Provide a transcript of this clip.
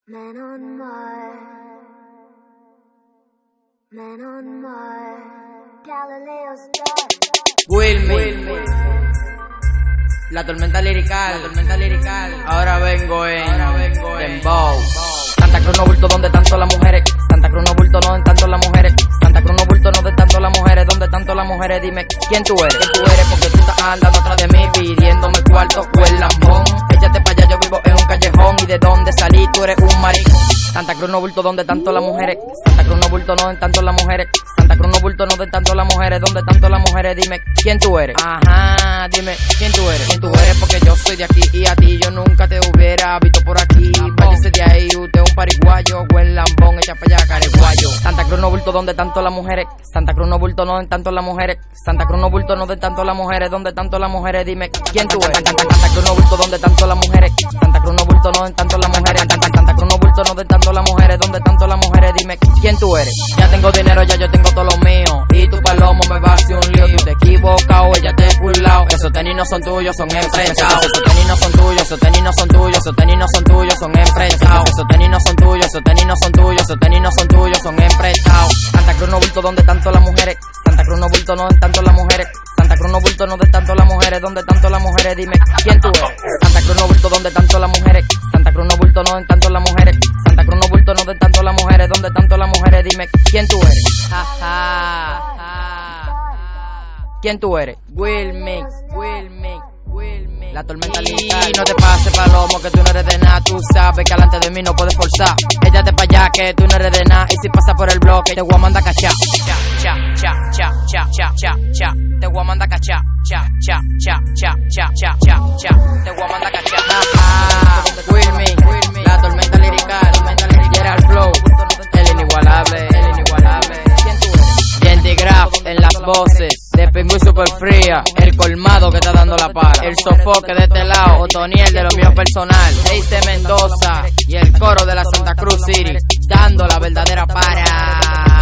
Men on Mars, Galileo Star. Wilmi, la tormenta lirical, ahora vengo en Dembow. Santa Cruz no bulto donde tanto las mujeres, Santa Cruz no bulto no en tanto las mujeres, Santa Cruz no bulto no de tanto las mujeres, donde tanto las mujeres, dime quién tú eres, porque tú estás andando atrás de mí pidiéndome cuarto o el lambón. Échate pa' allá, yo vivo en un callejón y de dónde salí tú eres un maricón. Santa Cruz no bulto donde tanto las mujeres, Santa Cruz no bulto no en tanto las mujeres, Santa Cruz no bulto no de tanto las mujeres, donde tanto las mujeres, dime quién tú eres. Ajá, dime quién tú eres, porque yo soy de aquí y a ti yo nunca te hubiera visto por aquí. Váyase de ahí, usted es un pariguayo o el lambón, echa pa' allá careguayo. Santa Cruz no bulto donde tanto las mujeres, Santa Cruz no bulto no en tanto las mujeres, Santa Cruz no bulto no de tanto las mujeres, donde tanto las mujeres, dime quién tú eres. Santa Cruz no bulto donde tanto las mujeres, Santa Cruz no bulto no en tanto las mujeres, Santa Cruz no bulto no de tanto las mujeres, donde tanto las mujeres, dime quién tú eres. Ya tengo dinero, ya yo tengo todo lo mío, y tu palomo me va a hacer un lío. Tú te equivocado, ella te he burlado. Esos tenis no son tuyos, son emprestados. Esos tenis no son tuyos, esos tenis no son tuyos, esos tenis no son tuyos, son emprestados. Esos tenis no son tuyos, esos tenis no son tuyos, esos tenis no son tuyos, son emprestados. Santa Cruz no bulto donde tanto las mujeres, Santa Cruz no bulto no en tanto las mujeres, Santa Cruz no bulto no de tanto las mujeres, donde tanto las mujeres, dime quién tú eres. Santa Cruz no bulto donde tanto las mujeres, Santa Cruz no bulto no en tanto las mujeres, Santa Cruz no bulto no de tanto las mujeres, donde tanto las mujeres, dime quién tú eres. ¿Quién tú eres? Wilmi, la tormenta lirikal. No te pases palomo que tú no eres de nada, tú sabes que alante de mí no puedes forzar. Échate pa' allá que tú no eres de nada, y si pasa por el bloque te voy a mandar a cachar. Te voy a mandar a cachar. Te voy a mandar a cachar. Wilmi, la tormenta lirikal, era el flow, el inigualable. ¿Quién tú eres? Gentigraf en las voces, de Pingüí super fría, el colmado que está dando la para, el sofoque de este lado, Otoniel de lo mío personal, Eise Mendoza y el coro de la Santa Cruz City, dando la verdadera para.